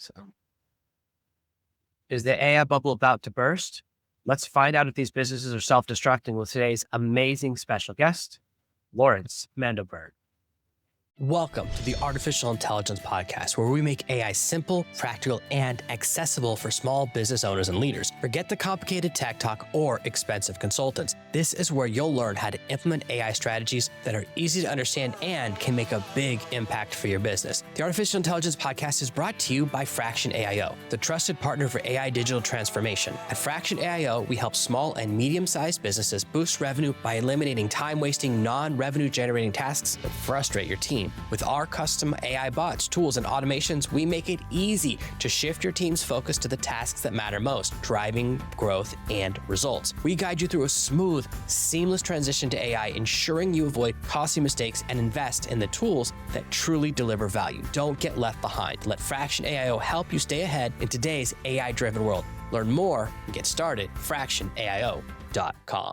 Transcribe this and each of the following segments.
So, is the AI bubble about to burst? Let's find out if these businesses are self-destructing with today's amazing special guest, Lawrence Mandelberg. Welcome to the Artificial Intelligence Podcast, where we make AI simple, practical, and accessible for small business owners and leaders. Forget the complicated tech talk or expensive consultants. This is where you'll learn how to implement AI strategies that are easy to understand and can make a big impact for your business. The Artificial Intelligence Podcast is brought to you by Fraction AIO, the trusted partner for AI digital transformation. At Fraction AIO, we help small and medium-sized businesses boost revenue by eliminating time-wasting, non-revenue generating tasks that frustrate your team. With our custom AI bots, tools, and automations, we make it easy to shift your team's focus to the tasks that matter most, driving growth and results. We guide you through a smooth, seamless transition to AI, ensuring you avoid costly mistakes and invest in the tools that truly deliver value. Don't get left behind. Let Fraction AIO help you stay ahead in today's AI-driven world. Learn more and get started at fractionaio.com.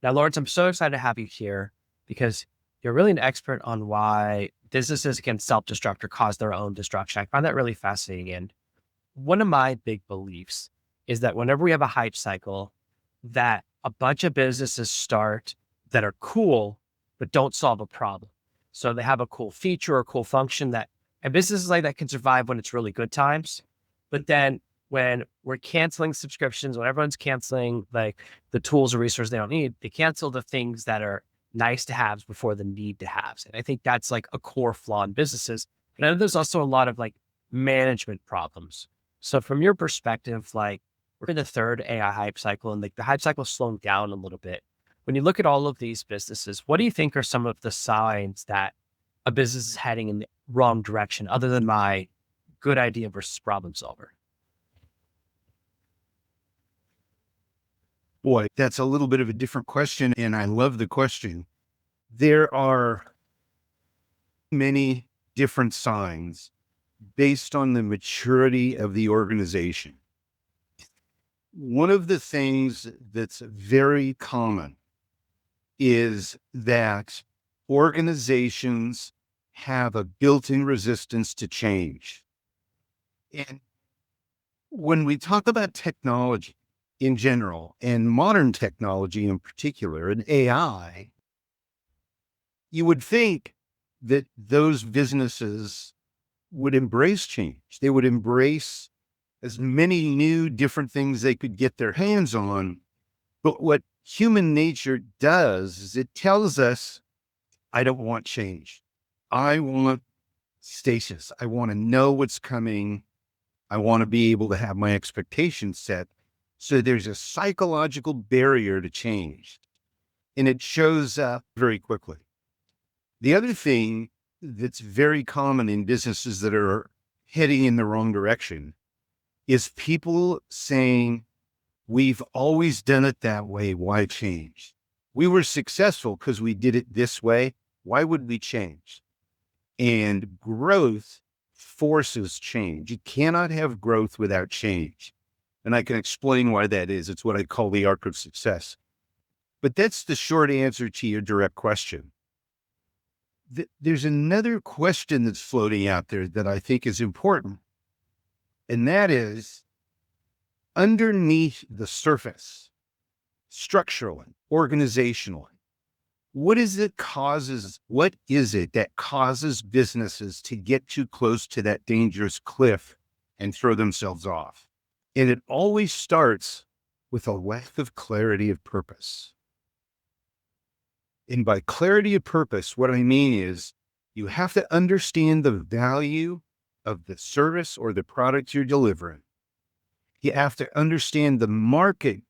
Now, Lawrence, I'm so excited to have you here because you're really an expert on why businesses can self-destruct or cause their own destruction. I find that really fascinating. And one of my big beliefs is that whenever we have a hype cycle, that a bunch of businesses start that are cool, but don't solve a problem. So they have a cool feature or cool function and businesses like that can survive when it's really good times. But then when we're canceling subscriptions, when everyone's canceling like the tools or resources they don't need, they cancel the things that are nice to haves before the need to haves. And I think that's like a core flaw in businesses. And I know there's also a lot of like management problems. So from your perspective, like we're in the third AI hype cycle and like the hype cycle is slowing down a little bit. When you look at all of these businesses, what do you think are some of the signs that a business is heading in the wrong direction other than my good idea versus problem solver? Boy, that's a little bit of a different question, and I love the question. There are many different signs based on the maturity of the organization. One of the things that's very common is that organizations have a built-in resistance to change. And when we talk about technology, in general, and modern technology in particular, and AI, you would think that those businesses would embrace change. They would embrace as many new different things they could get their hands on. But what human nature does is it tells us, I don't want change. I want stasis. I want to know what's coming. I want to be able to have my expectations set. So there's a psychological barrier to change, and it shows up very quickly. The other thing that's very common in businesses that are heading in the wrong direction is people saying, we've always done it that way. Why change? We were successful because we did it this way. Why would we change? And growth forces change. You cannot have growth without change. And I can explain why that is. It's what I call the arc of success. But that's the short answer to your direct question. There's another question that's floating out there that I think is important. And that is, underneath the surface, structurally, organizationally, what is it that causes businesses to get too close to that dangerous cliff and throw themselves off? And it always starts with a lack of clarity of purpose. And by clarity of purpose, what I mean is you have to understand the value of the service or the product you're delivering. You have to understand the market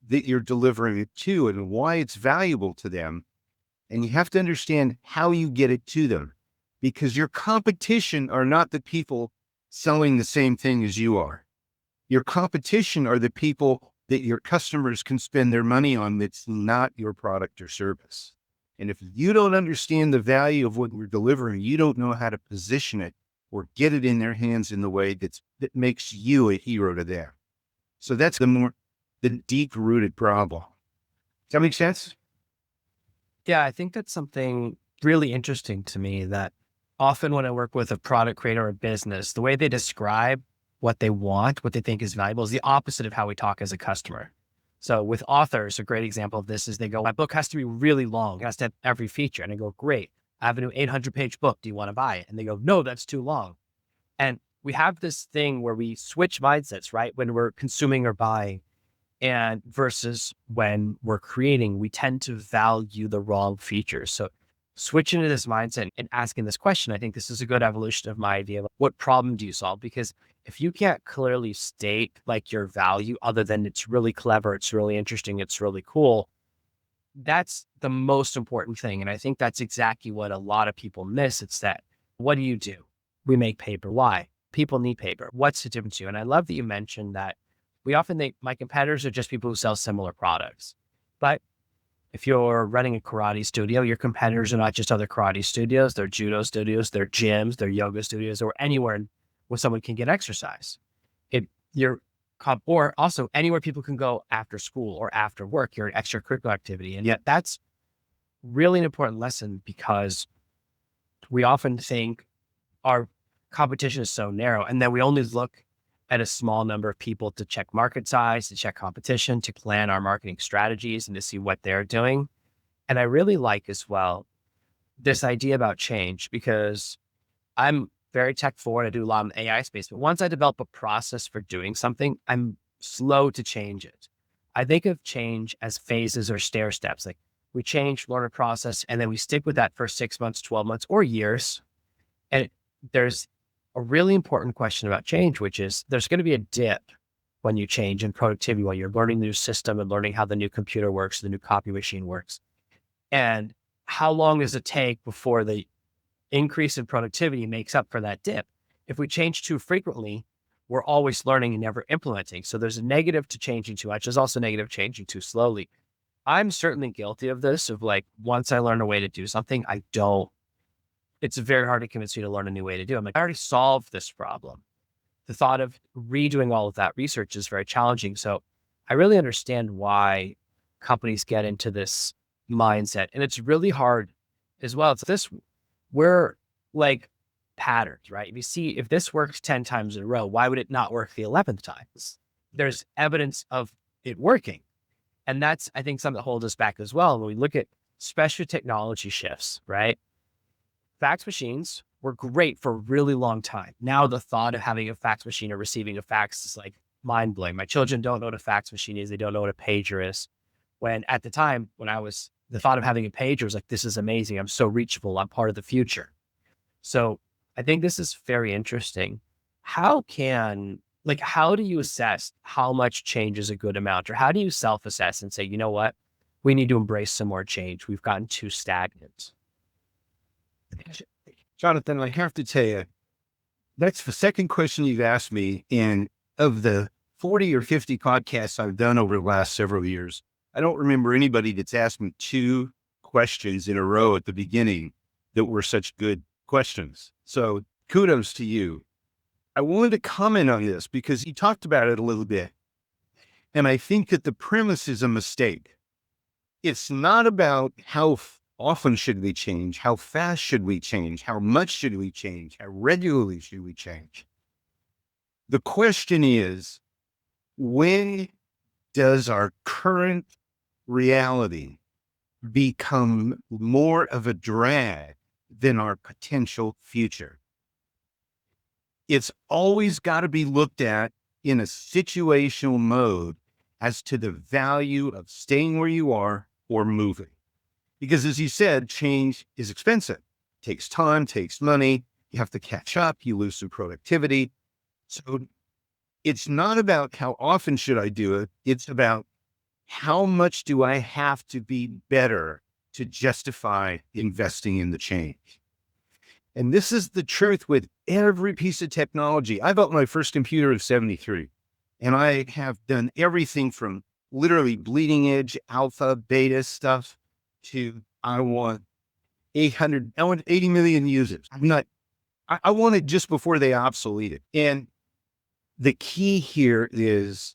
that you're delivering it to and why it's valuable to them. And you have to understand how you get it to them, because your competition are not the people selling the same thing as you are. Your competition are the people that your customers can spend their money on that's not your product or service. And if you don't understand the value of what we're delivering, you don't know how to position it or get it in their hands in the way that makes you a hero to them. So that's the deep-rooted problem. Does that make sense? Yeah, I think that's something really interesting to me that often when I work with a product creator or business, the way they describe what they want, what they think is valuable, is the opposite of how we talk as a customer. So with authors, a great example of this is they go, my book has to be really long. It has to have every feature. And I go, great. I have a new 800-page book. Do you want to buy it? And they go, no, that's too long. And we have this thing where we switch mindsets, right? When we're consuming or buying, and versus when we're creating, we tend to value the wrong features. So switching to this mindset and asking this question, I think this is a good evolution of my idea of what problem do you solve? Because if you can't clearly state like your value other than it's really clever, it's really interesting, it's really cool, that's the most important thing. And I think that's exactly what a lot of people miss. It's that, what do you do? We make paper. Why? People need paper. What's the difference to you? And I love that you mentioned that we often think my competitors are just people who sell similar products. But if you're running a karate studio, your competitors are not just other karate studios, they're judo studios, they're gyms, they're yoga studios, or anywhere where someone can get exercise. Or also anywhere people can go after school or after work, your extracurricular activity. And yet that's really an important lesson, because we often think our competition is so narrow, and then we only look at a small number of people to check market size, to check competition, to plan our marketing strategies, and to see what they're doing. And I really like as well this idea about change, because I'm very tech forward. I do a lot in the AI space, but once I develop a process for doing something, I'm slow to change it. I think of change as phases or stair steps. Like we change, learn a process, and then we stick with that for 6 months, 12 months, or years. And there's a really important question about change, which is there's going to be a dip when you change in productivity, while you're learning the new system and learning how the new computer works, the new copy machine works. And how long does it take before the increase in productivity makes up for that dip? If we change too frequently, we're always learning and never implementing. So there's a negative to changing too much. There's also negative changing too slowly. I'm certainly guilty of this, of like, once I learn a way to do something, it's very hard to convince me to learn a new way to do it. I'm like, I already solved this problem. The thought of redoing all of that research is very challenging. So I really understand why companies get into this mindset. And it's really hard as well. We're like patterns, right? If you see, if this works 10 times in a row, why would it not work the 11th time? There's evidence of it working. And that's, I think, something that holds us back as well. When we look at special technology shifts, right? Fax machines were great for a really long time. Now the thought of having a fax machine or receiving a fax is like mind blowing. My children don't know what a fax machine is. They don't know what a pager is. When at the time, the thought of having a pager was like, this is amazing. I'm so reachable. I'm part of the future. So I think this is very interesting. How do you assess how much change is a good amount? Or how do you self-assess and say, you know what, we need to embrace some more change. We've gotten too stagnant. Jonathan, I have to tell you, that's the second question you've asked me. And of the 40 or 50 podcasts I've done over the last several years, I don't remember anybody that's asked me two questions in a row at the beginning that were such good questions. So kudos to you. I wanted to comment on this because you talked about it a little bit. And I think that the premise is a mistake. It's not about how often should we change, how fast should we change, how much should we change, how regularly should we change. The question is, when does our current reality become more of a drag than our potential future? It's always got to be looked at in a situational mode as to the value of staying where you are or moving. Because as you said, change is expensive, takes time, takes money. You have to catch up. You lose some productivity. So it's not about how often should I do it. It's about how much do I have to be better to justify investing in the change. And this is the truth with every piece of technology. I bought my first computer in '73, and I have done everything from literally bleeding edge, alpha, beta stuff to I want 80 million users. I want it just before they obsolete it. And the key here is,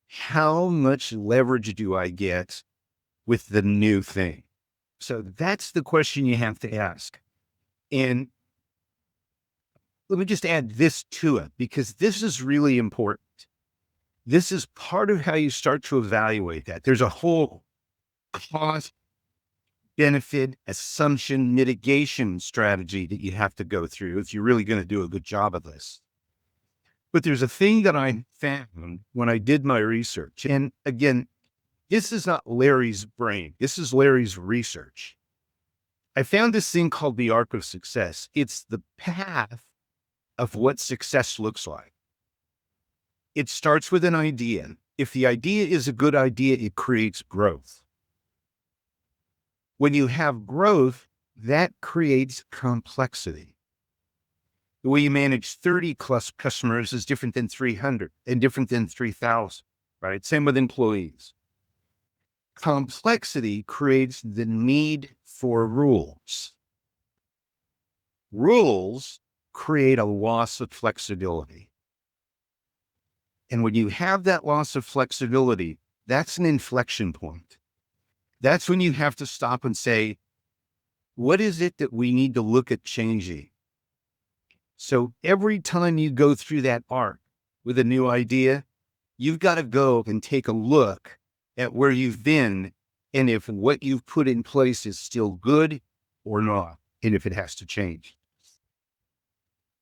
how much leverage do I get with the new thing? So that's the question you have to ask. And let me just add this to it, because this is really important. This is part of how you start to evaluate that. There's a whole cost, benefit, assumption, mitigation strategy that you have to go through if you're really going to do a good job of this. But there's a thing that I found when I did my research. And again, this is not Larry's brain. This is Larry's research. I found this thing called the arc of success. It's the path of what success looks like. It starts with an idea. If the idea is a good idea, it creates growth. When you have growth, that creates complexity. The way you manage 30 plus customers is different than 300 and different than 3,000, right? Same with employees. Complexity creates the need for rules. Rules create a loss of flexibility. And when you have that loss of flexibility, that's an inflection point. That's when you have to stop and say, what is it that we need to look at changing? So every time you go through that arc with a new idea, you've got to go and take a look at where you've been and if what you've put in place is still good or not, and if it has to change.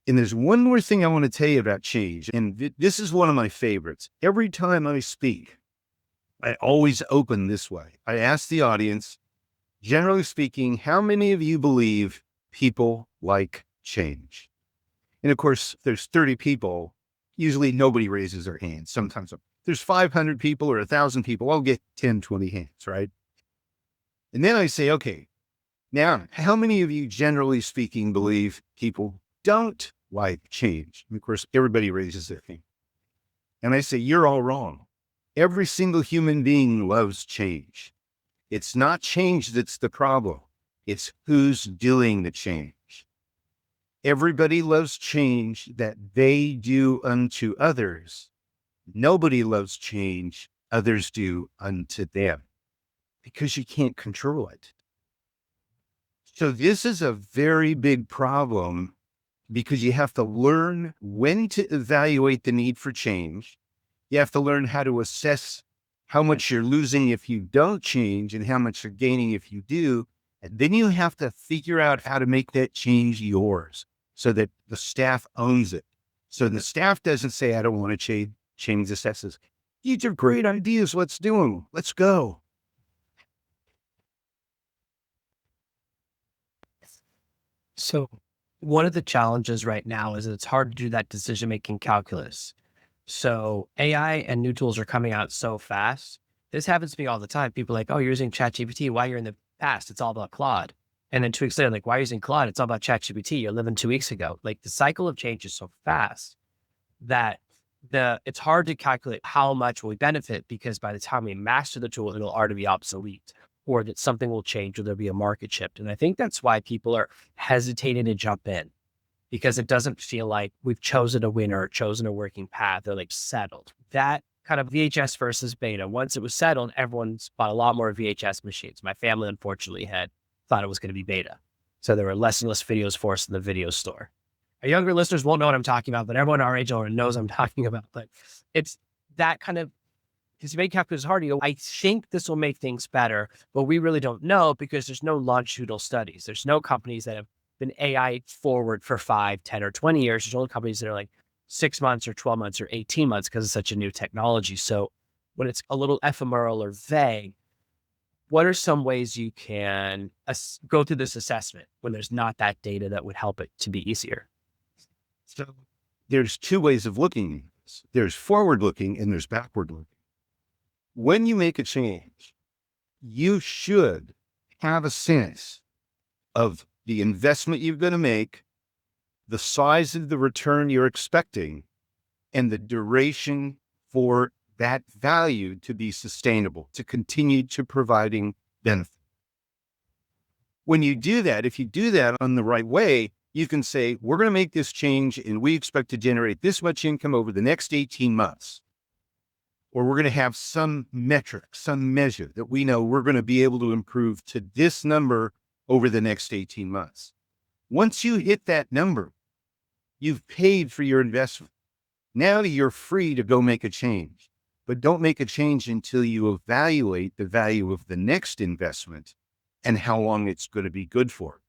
And there's one more thing I want to tell you about change, and this is one of my favorites. Every time I speak, I always open this way. I ask the audience, generally speaking, how many of you believe people like change? And of course, there's 30 people. Usually nobody raises their hand. Sometimes there's 500 people or 1,000 people. I'll get 10, 20 hands, right? And then I say, okay, now, how many of you, generally speaking, believe people don't like change? And of course, everybody raises their hand. And I say, you're all wrong. Every single human being loves change. It's not change that's the problem. It's who's doing the change. Everybody loves change that they do unto others. Nobody loves change others do unto them, because you can't control it. So this is a very big problem, because you have to learn when to evaluate the need for change. You have to learn how to assess how much you're losing if you don't change and how much you're gaining if you do. And then you have to figure out how to make that change yours so that the staff owns it. So the staff doesn't say, I don't want to change this. That says, these are great ideas. Let's do them. Let's go. So one of the challenges right now is that it's hard to do that decision-making calculus. So AI and new tools are coming out so fast. This happens to me all the time. People are like, oh, you're using ChatGPT. Why you're in the past? It's all about Claude. And then 2 weeks later, like, why are you using Claude? It's all about ChatGPT. You're living 2 weeks ago. Like, the cycle of change is so fast that it's hard to calculate how much will we benefit, because by the time we master the tool, it'll already be obsolete, or that something will change, or there'll be a market shift. And I think that's why people are hesitating to jump in, because it doesn't feel like we've chosen a winner or chosen a working path. They're like settled. That kind of VHS versus beta. Once it was settled, everyone's bought a lot more VHS machines. My family, unfortunately, thought it was going to be beta. So there were less and less videos for us in the video store. Our younger listeners won't know what I'm talking about, but everyone our age already knows I'm talking about. But it's that kind of, because you make calculus hard, you go, I think this will make things better, but we really don't know, because there's no longitudinal studies. There's no companies that have been AI forward for 5, 10, or 20 years. There's only companies that are like 6 months or 12 months or 18 months, because it's such a new technology. So when it's a little ephemeral or vague, what are some ways you can go through this assessment when there's not that data that would help it to be easier? So there's 2 ways of looking at this. There's forward looking and there's backward looking. When you make a change, you should have a sense of the investment you're going to make, the size of the return you're expecting, and the duration for that value to be sustainable, to continue to providing benefit. When you do that, if you do that on the right way, you can say, we're going to make this change and we expect to generate this much income over the next 18 months. Or we're going to have some metric, some measure that we know we're going to be able to improve to this number over the next 18 months. Once you hit that number, You've paid for your investment. Now you're free to go make a change, but don't make a change until you evaluate the value of the next investment and how long it's going to be good for.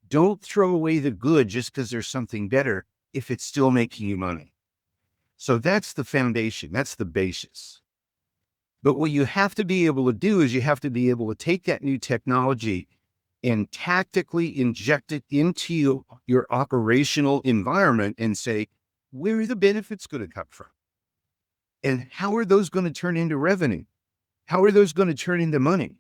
Don't throw away the good just because there's something better if it's still making you money. So that's the foundation. That's the basis. But what you have to be able to do is you have to be able to take that new technology and tactically inject it into your operational environment and say, where are the benefits going to come from? And how are those going to turn into revenue? How are those going to turn into money?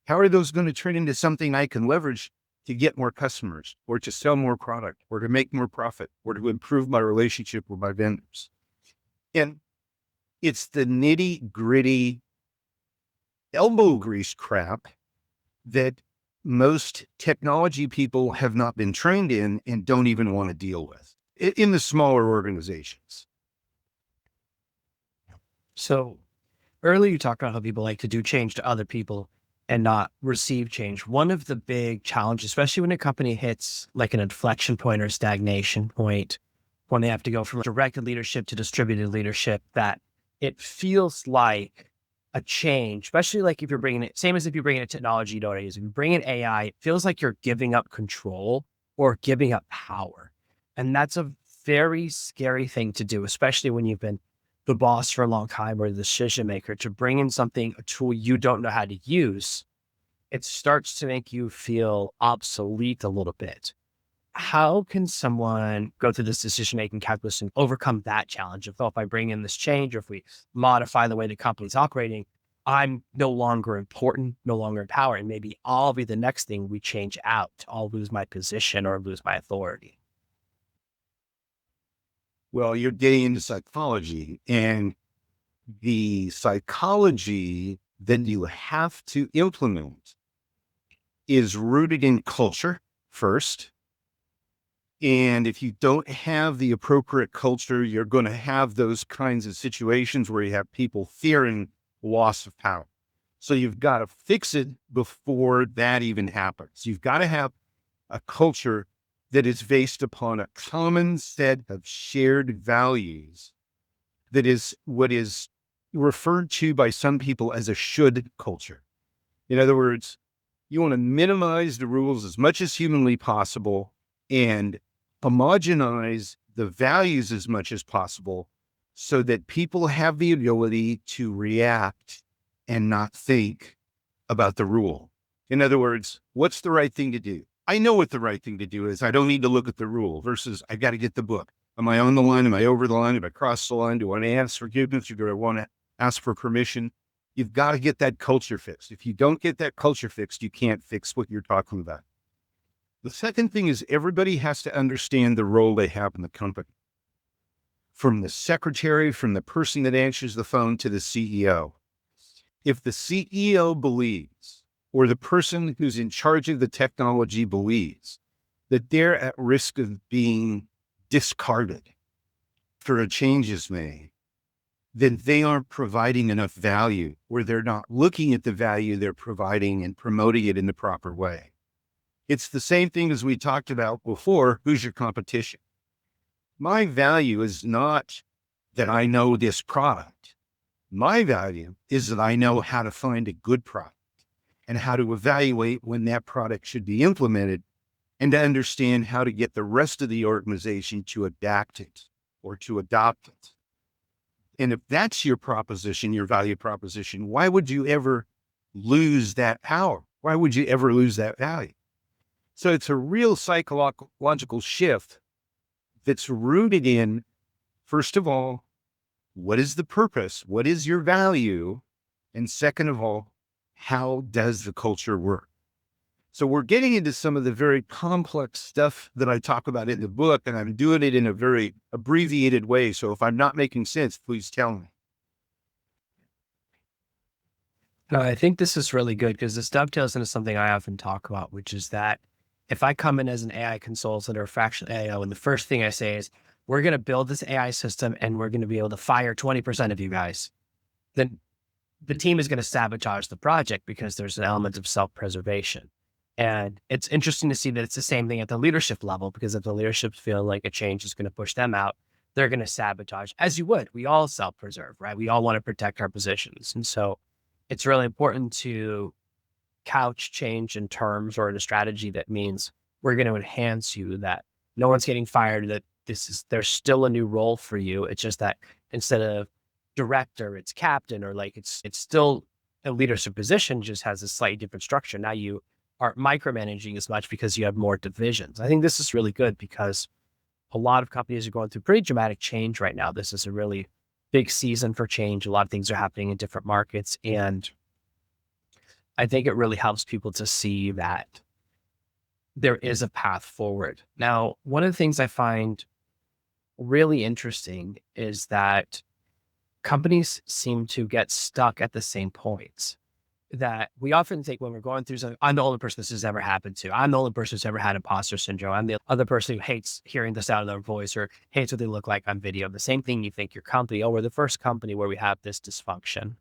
How are those going to turn into something I can leverage to get more customers or to sell more product or to make more profit or to improve my relationship with my vendors? And it's the nitty gritty elbow grease crap that most technology people have not been trained in and don't even want to deal with in the smaller organizations. So earlier you talked about how people like to do change to other people and not receive change. One of the big challenges, especially when a company hits like an inflection point or stagnation point, when they have to go from directed leadership to distributed leadership, that it feels like a change, especially like if you're bringing it, same as if you're bringing a technology you don't use. If you bring in AI, it feels like you're giving up control or giving up power. And that's a very scary thing to do, especially when you've been the boss for a long time or the decision maker. To bring in something, a tool you don't know how to use, it starts to make you feel obsolete a little bit. How can someone go through this decision-making calculus and overcome that challenge of, oh, if I bring in this change or if we modify the way the company's operating, I'm no longer important, no longer in power, and maybe I'll be the next thing we change out. I'll lose my position or lose my authority. Well, you're getting into psychology, and the psychology that you have to implement is rooted in culture first. And if you don't have the appropriate culture, you're going to have those kinds of situations where you have people fearing loss of power. So you've got to fix it before that even happens. You've got to have a culture that is based upon a common set of shared values that is what is referred to by some people as a should culture. In other words, you want to minimize the rules as much as humanly possible and homogenize the values as much as possible so that people have the ability to react and not think about the rule. In other words, what's the right thing to do? I know what the right thing to do is. I don't need to look at the rule versus I got to get the book. Am I on the line? Am I over the line? Am I cross the line? Do I want to ask forgiveness? Do I want to ask for permission? You've got to get that culture fixed. If you don't get that culture fixed, you can't fix what you're talking about. The second thing is everybody has to understand the role they have in the company. From the secretary, from the person that answers the phone to the CEO. If the CEO believes, or the person who's in charge of the technology believes, that they're at risk of being discarded after a change is made, then they aren't providing enough value, or they're not looking at the value they're providing and promoting it in the proper way. It's the same thing as we talked about before. Who's your competition? My value is not that I know this product. My value is that I know how to find a good product and how to evaluate when that product should be implemented and to understand how to get the rest of the organization to adapt it or to adopt it. And if that's your proposition, your value proposition, why would you ever lose that power? Why would you ever lose that value? So it's a real psychological shift that's rooted in, first of all, what is the purpose? What is your value? And second of all, how does the culture work? So we're getting into some of the very complex stuff that I talk about in the book, and I'm doing it in a very abbreviated way. So if I'm not making sense, please tell me. No, I think this is really good because this dovetails into something I often talk about, which is that if I come in as an AI consultant or a fractional AO, and the first thing I say is, we're going to build this AI system and we're going to be able to fire 20% of you guys, then the team is going to sabotage the project because there's an element of self-preservation. And it's interesting to see that it's the same thing at the leadership level, because if the leadership feel like a change is going to push them out, they're going to sabotage, as you would. We all self-preserve, right? We all want to protect our positions. And so it's really important to couch change in terms or in a strategy that means we're going to enhance you, that no one's getting fired, that there's still a new role for you. It's just that instead of director, it's captain, or like it's still a leadership position, just has a slightly different structure. Now you aren't micromanaging as much because you have more divisions. I think this is really good because a lot of companies are going through pretty dramatic change right now. This is a really big season for change. A lot of things are happening in different markets. And I think it really helps people to see that there is a path forward. Now, one of the things I find really interesting is that companies seem to get stuck at the same points. That we often think when we're going through something, I'm the only person this has ever happened to. I'm the only person who's ever had imposter syndrome. I'm the other person who hates hearing the sound of their voice or hates what they look like on video. The same thing you think your company, oh, we're the first company where we have this dysfunction.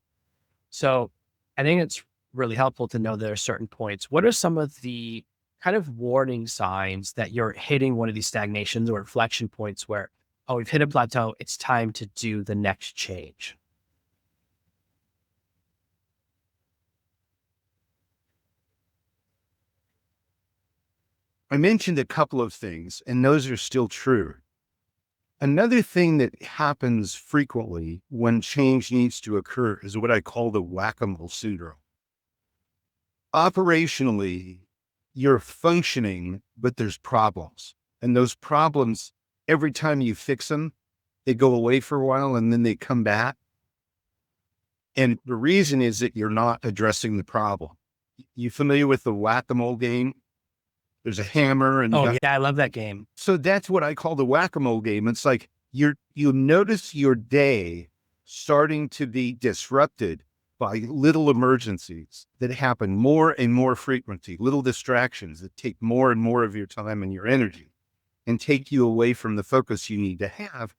So I think it's really helpful to know there are certain points. What are some of the kind of warning signs that you're hitting one of these stagnations or inflection points where, oh, we've hit a plateau, it's time to do the next change? I mentioned a couple of things, and those are still true. Another thing that happens frequently when change needs to occur is what I call the whack-a-mole syndrome. Operationally, you're functioning, but there's problems. And those problems, every time you fix them, they go away for a while and then they come back. And the reason is that you're not addressing the problem. You familiar with the whack-a-mole game? There's a hammer and Oh, yeah, I love that game. so that's what I call the whack-a-mole game. It's like you notice your day starting to be disrupted by little emergencies that happen more and more frequently, little distractions that take more and more of your time and your energy and take you away from the focus you need to have.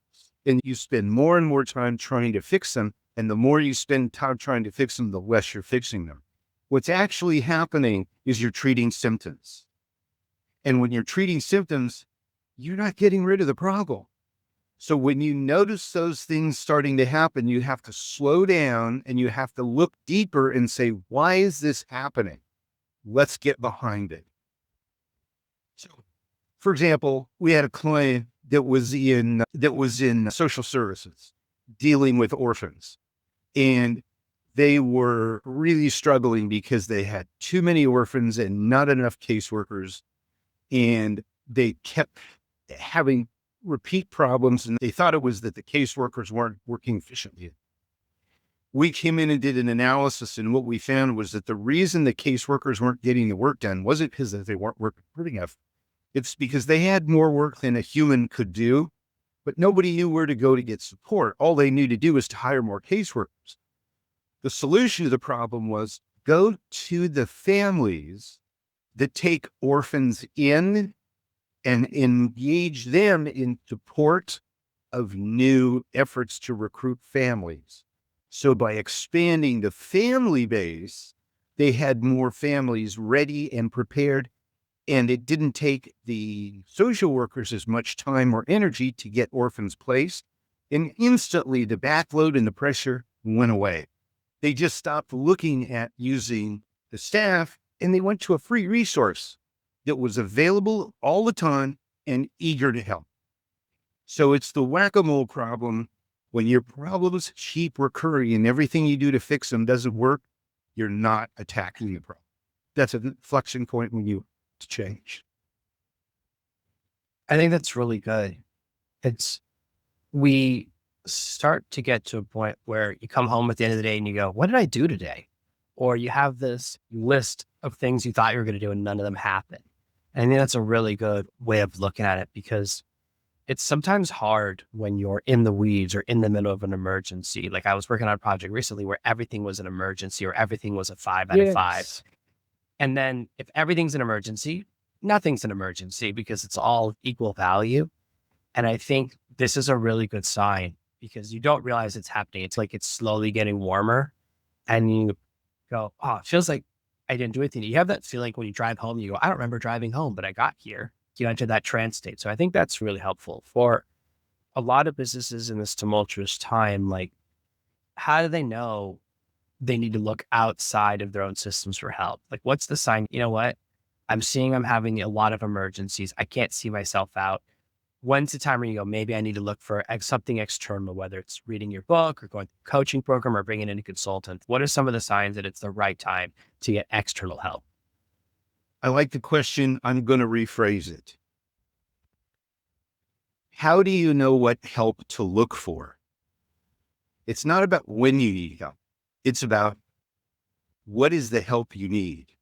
And you spend more and more time trying to fix them. And the more you spend time trying to fix them, the less you're fixing them. What's actually happening is you're treating symptoms. And when you're treating symptoms, you're not getting rid of the problem. So when you notice those things starting to happen, you have to slow down and you have to look deeper and say, why is this happening? Let's get behind it. So, for example, we had a client that was in social services dealing with orphans, and they were really struggling because they had too many orphans and not enough caseworkers. And they kept having repeat problems, and they thought it was that the caseworkers weren't working efficiently. We came in and did an analysis, and what we found was that the reason the caseworkers weren't getting the work done wasn't because they weren't working hard enough. It's because they had more work than a human could do, but nobody knew where to go to get support. All they knew to do was to hire more caseworkers. The solution to the problem was go to the families that take orphans in and engage them in support of new efforts to recruit families. So by expanding the family base, they had more families ready and prepared, and it didn't take the social workers as much time or energy to get orphans placed, and instantly the backload and the pressure went away. They just stopped looking at using the staff, and they went to a free resource that was available all the time and eager to help. So it's the whack-a-mole problem. When your problems keep recurring and everything you do to fix them doesn't work, you're not attacking the problem. That's an inflection point when you change. I think that's really good. We start to get to a point where you come home at the end of the day and you go, what did I do today? Or you have this list of things you thought you were going to do and none of them happen. And I think that's a really good way of looking at it, because it's sometimes hard when you're in the weeds or in the middle of an emergency. Like I was working on a project recently where everything was an emergency or everything was a 5 out of 5. And then if everything's an emergency, nothing's an emergency because it's all equal value. And I think this is a really good sign because you don't realize it's happening. It's like it's slowly getting warmer and you go, oh, it feels like I didn't do anything. You have that feeling when you drive home, you go, I don't remember driving home, but I got here. You enter that trance state. So I think that's really helpful for a lot of businesses in this tumultuous time. Like, how do they know they need to look outside of their own systems for help? Like, what's the sign? You know what? I'm seeing I'm having a lot of emergencies. I can't see myself out. When's the time where you go, maybe I need to look for something external, whether it's reading your book or going through a coaching program or bringing in a consultant? What are some of the signs that it's the right time to get external help? I like the question. I'm going to rephrase it. How do you know what help to look for? It's not about when you need help. It's about what is the help you need.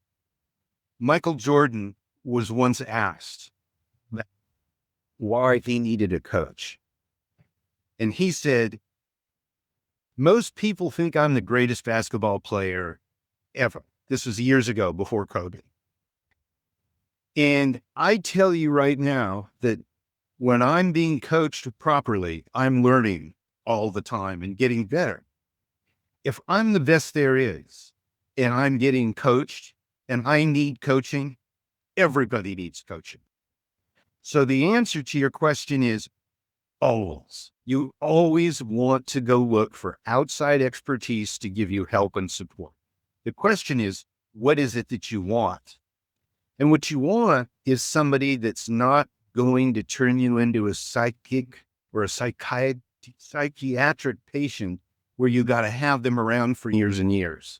Michael Jordan was once asked why he needed a coach. And he said, most people think I'm the greatest basketball player ever. This was years ago, before COVID. And I tell you right now that when I'm being coached properly, I'm learning all the time and getting better. If I'm the best there is, and I'm getting coached, and I need coaching, everybody needs coaching. So the answer to your question is always. You always want to go look for outside expertise to give you help and support. The question is, what is it that you want? And what you want is somebody that's not going to turn you into a psychic or a psychiatric patient where you got to have them around for years and years.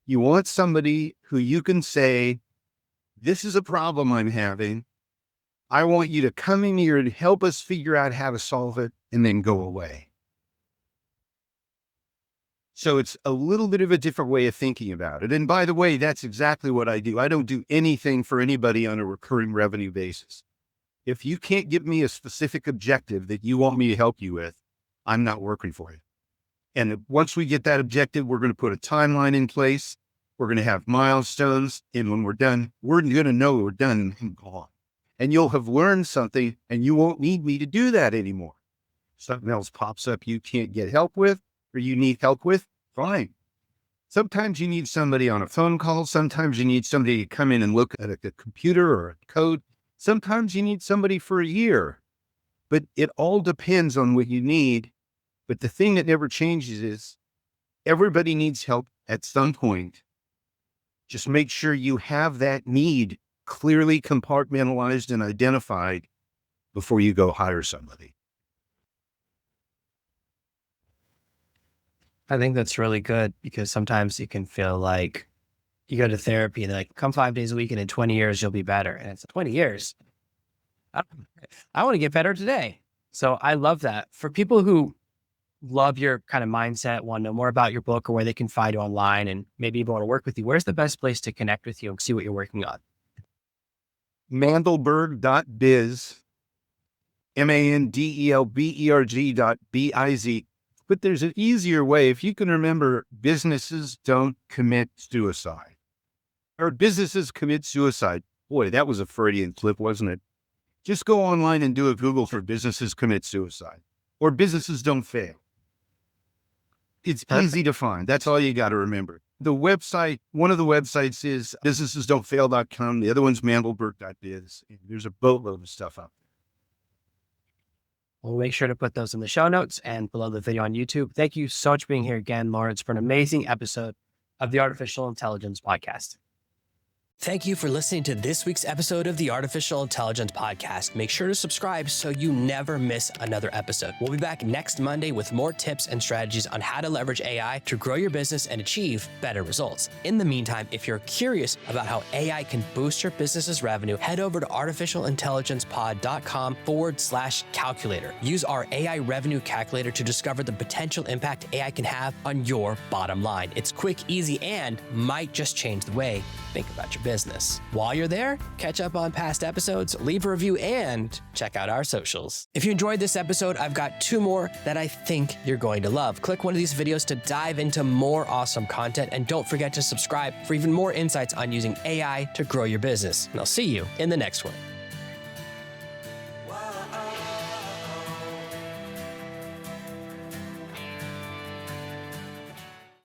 You want somebody who you can say, this is a problem I'm having. I want you to come in here and help us figure out how to solve it and then go away. So it's a little bit of a different way of thinking about it. And by the way, that's exactly what I do. I don't do anything for anybody on a recurring revenue basis. If you can't give me a specific objective that you want me to help you with, I'm not working for you. And once we get that objective, we're going to put a timeline in place. We're going to have milestones. And when we're done, we're going to know we're done and gone. And you'll have learned something and you won't need me to do that anymore. Something else pops up you can't get help with or you need help with, fine. Sometimes you need somebody on a phone call. Sometimes you need somebody to come in and look at a computer or a code. Sometimes you need somebody for a year. But it all depends on what you need. But the thing that never changes is everybody needs help at some point. Just make sure you have that need clearly compartmentalized and identified before you go hire somebody. I think that's really good because sometimes you can feel like you go to therapy and they're like, come 5 days a week and in 20 years, you'll be better. And it's 20 years. I want to get better today. So I love that. For people who love your kind of mindset, want to know more about your book or where they can find you online and maybe even want to work with you, where's the best place to connect with you and see what you're working on? Mandelberg.biz, Mandelberg.biz. But there's an easier way. If you can remember, businesses don't commit suicide. Or businesses commit suicide. Boy, that was a Freudian slip, wasn't it? Just go online and do a Google for businesses commit suicide. Or businesses don't fail. It's easy to find. That's all you got to remember. The website, one of the websites is businessesdon'tfail.com. The other one's Mandelberg.biz. There's a boatload of stuff out there. We'll make sure to put those in the show notes and below the video on YouTube. Thank you so much for being here again, Lawrence, for an amazing episode of the Artificial Intelligence Podcast. Thank you for listening to this week's episode of the Artificial Intelligence Podcast. Make sure to subscribe so you never miss another episode. We'll be back next Monday with more tips and strategies on how to leverage AI to grow your business and achieve better results. In the meantime, if you're curious about how AI can boost your business's revenue, head over to artificialintelligencepod.com/calculator. Use our AI revenue calculator to discover the potential impact AI can have on your bottom line. It's quick, easy, and might just change the way you think about your business. While you're there, catch up on past episodes, leave a review, and check out our socials. If you enjoyed this episode, I've got 2 more that I think you're going to love. Click one of these videos to dive into more awesome content, and don't forget to subscribe for even more insights on using AI to grow your business. And I'll see you in the next one.